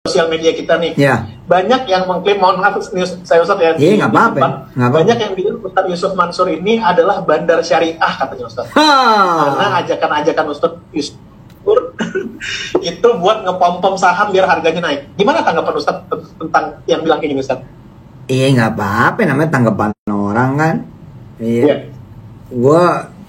sosial media kita nih. Ya. Banyak yang mengklaim, mohon maaf saya Ustadz ya. Iya, nggak apa-apa. Banyak yang bilang Ustadz Yusuf Mansur ini adalah bandar syariah katanya Ustadz. Karena ajakan-ajakan Ustadz Yusuf itu buat ngepom-pom saham biar harganya naik. Gimana tanggapan Ustadz tentang yang bilang kayak gini Ustadz? Iya, nggak apa-apa, namanya tanggapan orang kan. Iya. Gue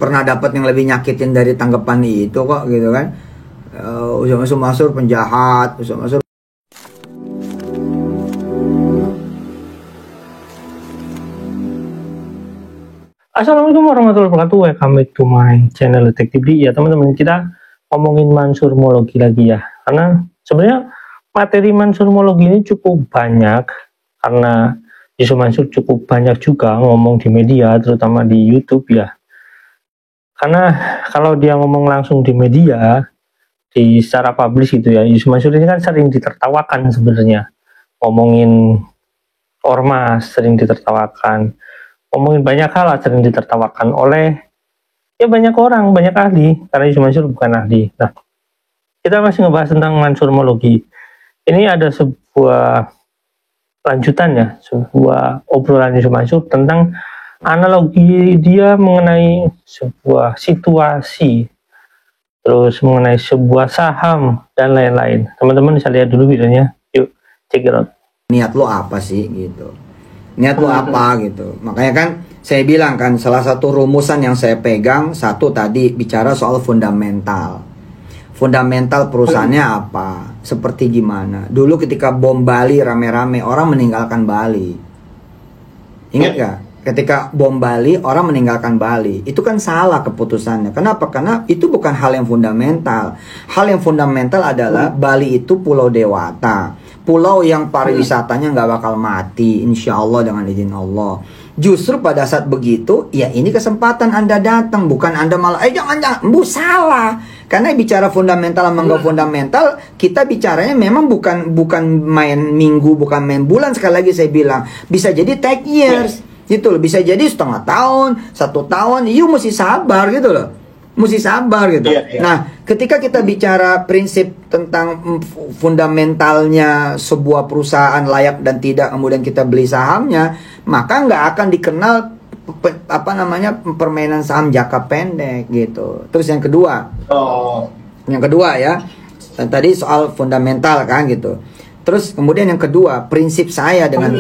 pernah dapat yang lebih nyakitin dari tanggapan itu kok gitu kan. Yusuf Mansur penjahat, Yusuf Mansur. Assalamualaikum warahmatullahi wabarakatuh. Welcome back to my channel Detektif D. Ya teman-teman, kita ngomongin mansurmologi lagi ya. Karena sebenarnya materi mansurmologi ini cukup banyak, karena Yusuf Mansur cukup banyak juga ngomong di media, terutama di YouTube ya. Karena kalau dia ngomong langsung di media, di secara publis gitu ya, Yusuf Mansur ini kan sering ditertawakan sebenarnya. Ngomongin ormas sering ditertawakan. Ngomongin banyak hal sering ditertawakan oleh ya banyak orang, banyak ahli, karena Yusuf Mansur bukan ahli. Nah, kita masih ngebahas tentang mansurmologi. Ini ada sebuah lanjutannya, sebuah obrolan Yusuf Mansur tentang analogi dia mengenai sebuah situasi, terus mengenai sebuah saham dan lain-lain. Teman-teman bisa lihat dulu videonya, yuk check it out. Niat lo apa sih gitu? Niat lo apa gitu? Makanya kan saya bilang kan, salah satu rumusan yang saya pegang, satu tadi bicara soal fundamental. Fundamental perusahaannya apa? Seperti gimana? Dulu ketika bom Bali rame-rame, orang meninggalkan Bali. Ingat gak? Ketika bom Bali, orang meninggalkan Bali. Itu kan salah keputusannya. Kenapa? Karena itu bukan hal yang fundamental. Hal yang fundamental adalah Bali itu pulau dewata. Pulau yang pariwisatanya nggak bakal mati, insya Allah dengan izin Allah. Justru pada saat begitu, ya ini kesempatan Anda datang, bukan Anda malah, jangan, bu salah. Karena bicara fundamental sama nggak fundamental, kita bicaranya memang bukan main minggu, bukan main bulan. Sekali lagi saya bilang, bisa jadi take years, gitu loh. Bisa jadi setengah tahun, 1 tahun, you mesti sabar gitu loh. Mesti sabar gitu. Nah, ketika kita bicara prinsip tentang fundamentalnya sebuah perusahaan layak dan tidak, kemudian kita beli sahamnya, maka nggak akan dikenal permainan saham jangka pendek gitu. Terus yang kedua ya, tadi soal fundamental kan gitu. Terus kemudian yang kedua, prinsip saya dengan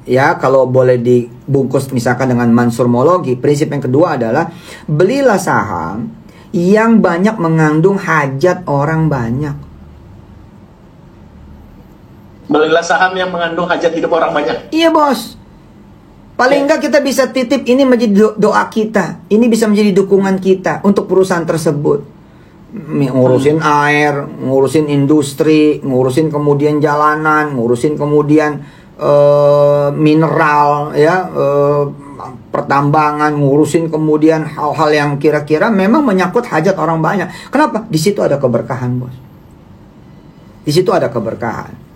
ya kalau boleh dibungkus misalkan dengan mansurmologi, prinsip yang kedua adalah belilah saham yang banyak mengandung hajat orang banyak. Belilah saham yang mengandung hajat hidup orang banyak. Iya bos. Paling enggak kita bisa titip ini menjadi doa kita. Ini bisa menjadi dukungan kita untuk perusahaan tersebut. Ngurusin air, ngurusin industri, ngurusin kemudian jalanan, ngurusin kemudian mineral, ya, pertambangan, ngurusin kemudian hal-hal yang kira-kira memang menyangkut hajat orang banyak. Kenapa? Di situ ada keberkahan, bos. Di situ ada keberkahan.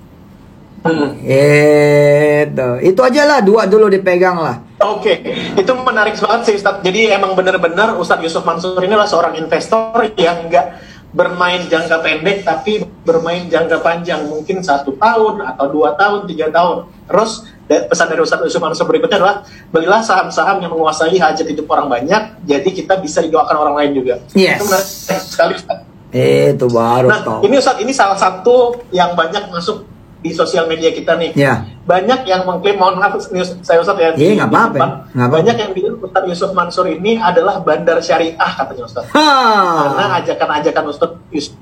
Itu aja lah, 2 dulu dipegang lah. Oke, itu menarik banget sih Ustadz. Jadi emang benar-benar Ustadz Yusuf Mansur ini adalah seorang investor yang nggak bermain jangka pendek, tapi bermain jangka panjang. Mungkin 1 tahun, atau 2 tahun, 3 tahun. Terus pesan dari Ustadz Yusuf Mansur berikutnya adalah, belilah saham-saham yang menguasai hajat hidup orang banyak, jadi kita bisa didoakan orang lain juga. Yes. Itu menarik sekali Ustadz. Itu baru. Nah, ini Ustadz, ini salah satu yang banyak masuk di sosial media kita nih. Banyak yang mengklaim, mohon maaf saya Ustadz ya. Iya, nggak apa-apa. Banyak yang bilang Ustadz Yusuf Mansur ini adalah bandar syariah katanya Ustadz. Karena ajakan-ajakan Ustadz Yusuf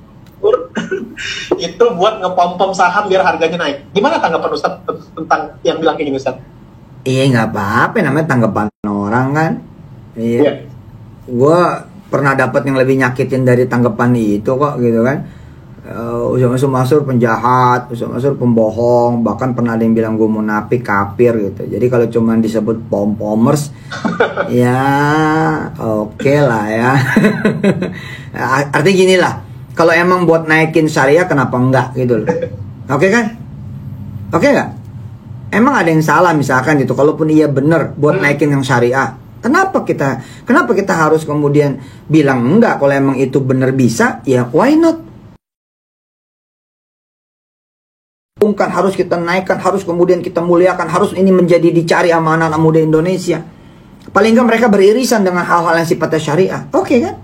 itu buat ngepom-pom saham biar harganya naik. Gimana tanggapan Ustadz tentang yang bilang kayak gini Ustadz? Iya, nggak apa-apa, namanya tanggapan orang kan. Iya. Gue pernah dapat yang lebih nyakitin dari tanggapan itu kok gitu kan. Yusuf Mansur penjahat, Yusuf Mansur pembohong, bahkan pernah ada yang bilang gue munafik, kafir gitu. Jadi kalau cuma disebut pom-pomers ya oke lah ya. Artinya gini lah, kalau emang buat naikin syariah kenapa enggak gitu loh. Oke kan? Oke nggak? Emang ada yang salah misalkan gitu, kalaupun iya bener buat naikin yang syariah, kenapa kita harus kemudian bilang enggak? Kalau emang itu bener bisa, ya why not? harus kita naikkan, harus kemudian kita muliakan, harus ini menjadi dicari sama anak-anak muda Indonesia. Paling nggak mereka beririsan dengan hal-hal yang sifatnya syariah. Oke kan?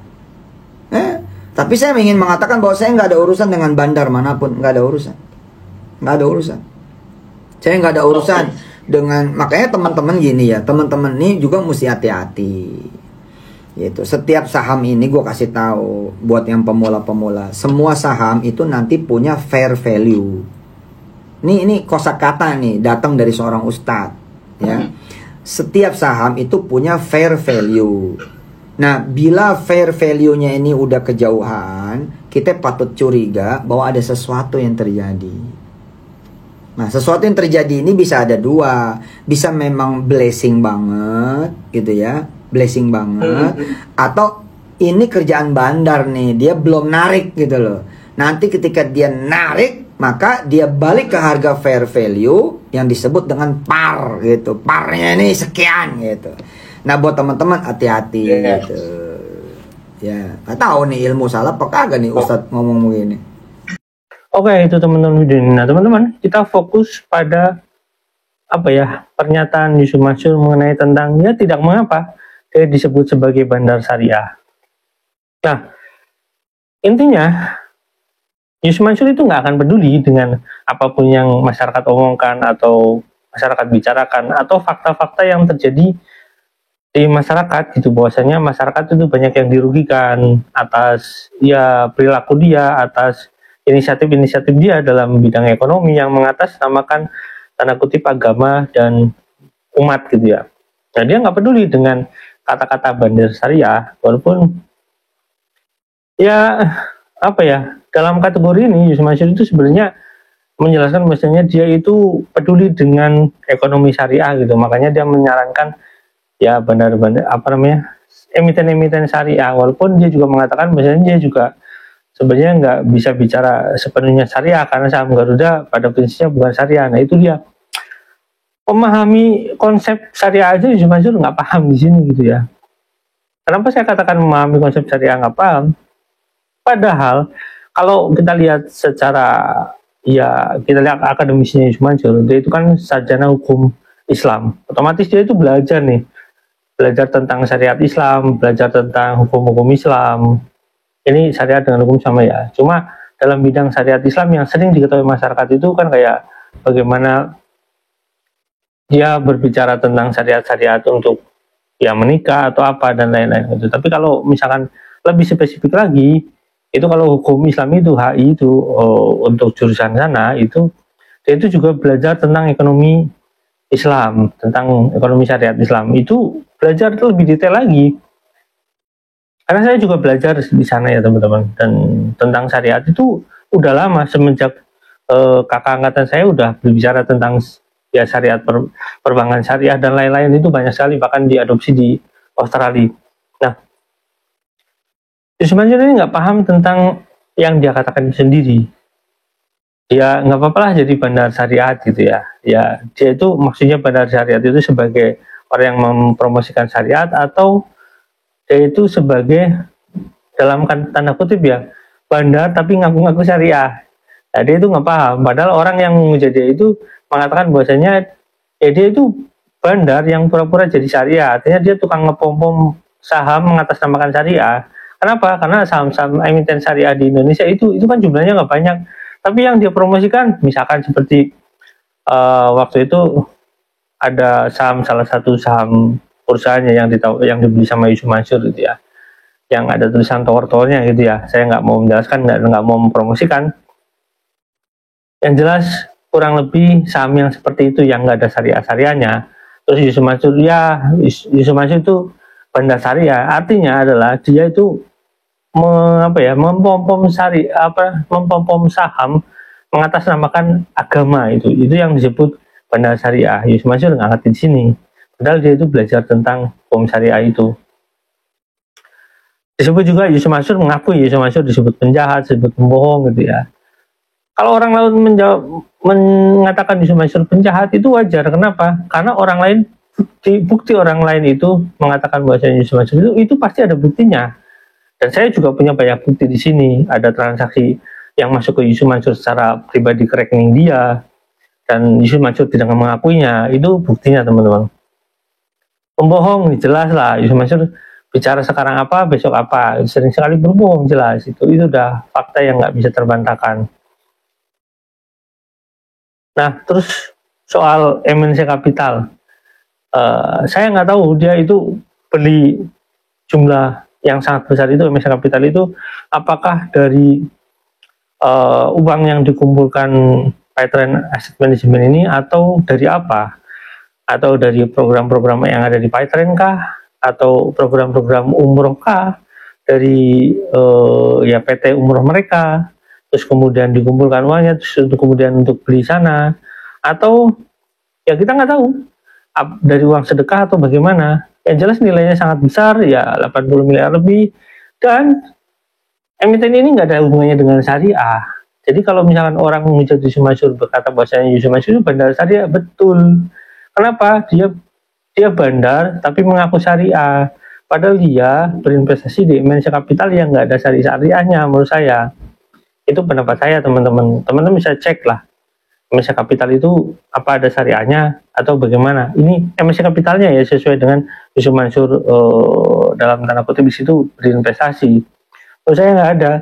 Tapi saya ingin mengatakan bahwa saya nggak ada urusan dengan bandar manapun. Nggak ada urusan. Nggak ada urusan. Saya nggak ada urusan dengan, makanya teman-teman gini ya, teman-teman ini juga mesti hati-hati. Gitu. Setiap saham ini gue kasih tahu buat yang pemula-pemula, semua saham itu nanti punya fair value. Ini kosakata nih datang dari seorang ustadz, ya. Setiap saham itu punya fair value. Nah, bila fair value-nya ini udah kejauhan, kita patut curiga bahwa ada sesuatu yang terjadi. Nah, sesuatu yang terjadi ini bisa ada dua. Bisa memang blessing banget, gitu ya. Blessing banget. Atau ini kerjaan bandar nih, dia belum narik gitu loh. Nanti ketika dia narik, maka dia balik ke harga fair value yang disebut dengan par gitu. Parnya ini sekian gitu. Nah, buat teman-teman hati-hati gitu. Ya, nggak tahu nih ilmu salah apa kagak nih Ustadz ngomong begini. Oke, itu teman-teman video ini. Nah, teman-teman, kita fokus pada apa ya, pernyataan Yusuf Mansur mengenai tentang ya tidak mengapa dia disebut sebagai bandar syariah. Nah, intinya Yusuf Mansur itu nggak akan peduli dengan apapun yang masyarakat omongkan atau masyarakat bicarakan atau fakta-fakta yang terjadi di masyarakat gitu, bahwasanya masyarakat itu banyak yang dirugikan atas ya perilaku dia, atas inisiatif-inisiatif dia dalam bidang ekonomi yang mengatasnamakan tanda kutip agama dan umat gitu ya. Nah, dia nggak peduli dengan kata-kata bandar syariah, walaupun ya apa ya, dalam kategori ini Yusuf Mansur itu sebenarnya menjelaskan bahwasanya dia itu peduli dengan ekonomi syariah gitu, makanya dia menyarankan ya bandar-bandar apa namanya, emiten-emiten syariah, walaupun dia juga mengatakan bahwasanya dia juga sebenarnya nggak bisa bicara sepenuhnya syariah karena saham Garuda pada prinsipnya bukan syariah. Nah, itu dia memahami konsep syariah aja Yusuf Mansur nggak paham di sini gitu ya. Kenapa saya katakan memahami konsep syariah nggak paham? Padahal kalau kita lihat secara ya, kita lihat akademisnya Yusuf Mansur, dia itu kan sarjana hukum Islam, otomatis dia itu belajar nih, belajar tentang syariat Islam, belajar tentang hukum-hukum Islam. Ini syariat dengan hukum sama ya. Cuma dalam bidang syariat Islam yang sering diketahui masyarakat itu kan kayak bagaimana dia berbicara tentang syariat-syariat untuk ya menikah atau apa dan lain-lain gitu. Tapi kalau misalkan lebih spesifik lagi, itu kalau hukum Islam itu HI itu untuk jurusan sana itu dia itu juga belajar tentang ekonomi Islam, tentang ekonomi syariat Islam. Itu belajar lebih detail lagi. Karena saya juga belajar di sana ya teman-teman, dan tentang syariat itu udah lama, semenjak kakak angkatan saya udah berbicara tentang ya syariat, perbankan syariah dan lain-lain, itu banyak sekali, bahkan diadopsi di Australia. Nah, Yusuf Mansur ini nggak paham tentang yang dia katakan sendiri. Ya nggak apa-apa lah jadi bandar syariat gitu ya. Ya dia itu maksudnya bandar syariat itu sebagai orang yang mempromosikan syariat, atau dia itu sebagai dalam tanda kutip ya bandar tapi ngaku-ngaku syariah. Nah, dia itu nggak paham. Padahal orang yang memuja dia itu mengatakan bahwasanya ya dia itu bandar yang pura-pura jadi syariah. Artinya dia tukang ngepom-pom saham mengatasnamakan syariah. Kenapa? Karena saham-saham emiten syariah di Indonesia itu kan jumlahnya nggak banyak. Tapi yang dia promosikan, misalkan seperti waktu itu ada salah satu saham perusahaannya yang dibeli sama Yusuf Mansur gitu ya, yang ada tulisan tower-towernya gitu ya. Saya nggak mau menjelaskan, nggak mau mempromosikan. Yang jelas kurang lebih saham yang seperti itu yang nggak ada syariah-syariahnya. Terus Yusuf Mansur itu bandar syariah, artinya adalah dia itu mempompom saham mengatasnamakan agama, itu yang disebut bandar syariah. Yusuf Mansur nggak ngerti di sini, padahal dia itu belajar tentang hukum syariah itu. Disebut juga Yusuf Mansur mengakui Yusuf Mansur disebut penjahat, disebut pembohong gitu ya. Kalau orang lain mengatakan Yusuf Mansur penjahat itu wajar. Kenapa? Karena orang lain, bukti orang lain itu mengatakan bahwa Yusuf Mansur itu pasti ada buktinya. Dan saya juga punya banyak bukti di sini. Ada transaksi yang masuk ke Yusuf Mansur secara pribadi ke rekening dia, dan Yusuf Mansur tidak mengakuinya, itu buktinya teman-teman. Pembohong jelas lah, Yusuf Mansur bicara sekarang apa, besok apa, sering sekali berbohong jelas, itu udah fakta yang nggak bisa terbantahkan. Nah, terus soal MNC Capital, saya nggak tahu dia itu beli jumlah yang sangat besar itu, MNC Capital itu apakah dari uang yang dikumpulkan Paytrend Asset Management ini, atau dari apa? Atau dari program-program yang ada di Paytrend kah? Atau program-program umroh kah? Dari ya PT umroh mereka, terus kemudian dikumpulkan uangnya, terus kemudian untuk beli sana, atau ya kita nggak tahu dari uang sedekah atau bagaimana. Yang jelas nilainya sangat besar, ya 80 miliar lebih, dan emiten ini nggak ada hubungannya dengan syariah. Jadi kalau misalkan orang menghujat Yusuf Mansur berkata bahwasanya Yusuf Mansur itu bandar syariah, betul. Kenapa? Dia bandar tapi mengaku syariah. Padahal dia berinvestasi di MNC Capital yang nggak ada syariahnya menurut saya. Itu pendapat saya teman-teman. Teman-teman bisa cek lah. MNC Capital itu apa ada syariahnya atau bagaimana. Ini MNC Capitalnya ya sesuai dengan Yusuf Mansur dalam tanda kutip di situ berinvestasi. Menurut saya nggak ada.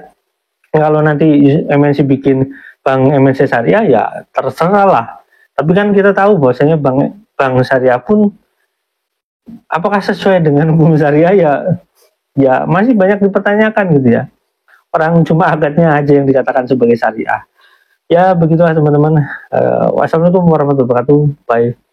Kalau nanti MNC bikin bank MNC syariah ya terserah lah. Tapi kan kita tahu bahwasanya bank syariah pun apakah sesuai dengan hukum syariah ya masih banyak dipertanyakan gitu ya. Orang cuma akadnya aja yang dikatakan sebagai syariah. Ya begitulah teman-teman. Wassalamualaikum warahmatullahi wabarakatuh. Bye.